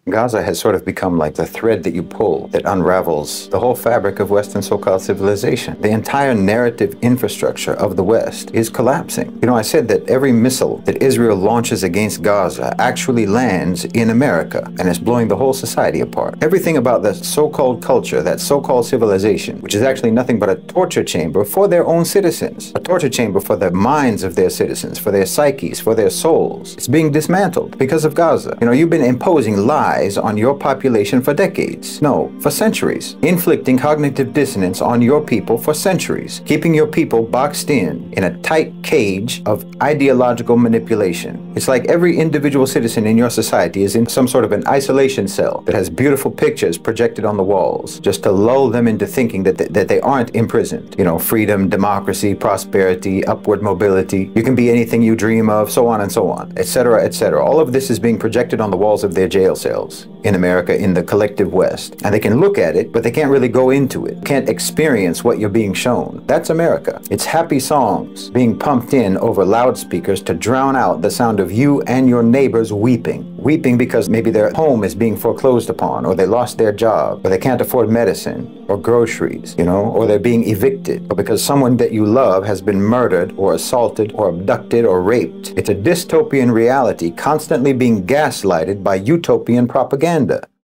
Gaza has sort of become like the thread that you pull that unravels the whole fabric of Western so-called civilization. The entire narrative infrastructure of the West is collapsing. You know, I said that every missile that Israel launches against Gaza actually lands in America and is blowing the whole society apart. Everything about that so-called culture, that so-called civilization, which is actually nothing but a torture chamber for their own citizens, a torture chamber for the minds of their citizens, for their psyches, for their souls. It's being dismantled because of Gaza. You know, you've been imposing lies on your population for decades. No, for centuries. Inflicting cognitive dissonance on your people for centuries. Keeping your people boxed in a tight cage of ideological manipulation. It's like every individual citizen in your society is in some sort of an isolation cell that has beautiful pictures projected on the walls, just to lull them into thinking that they aren't imprisoned. You know, freedom, democracy, prosperity, upward mobility. You can be anything you dream of, so on and so on, etc., etc. All of this is being projected on the walls of their jail cells in America, in the collective West. And they can look at it, but they can't really go into it. Can't experience what you're being shown. That's America. It's happy songs being pumped in over loudspeakers to drown out the sound of you and your neighbors weeping. Weeping because maybe their home is being foreclosed upon, or they lost their job, or they can't afford medicine or groceries, you know, or they're being evicted, or because someone that you love has been murdered or assaulted or abducted or raped. It's a dystopian reality constantly being gaslighted by utopian propaganda.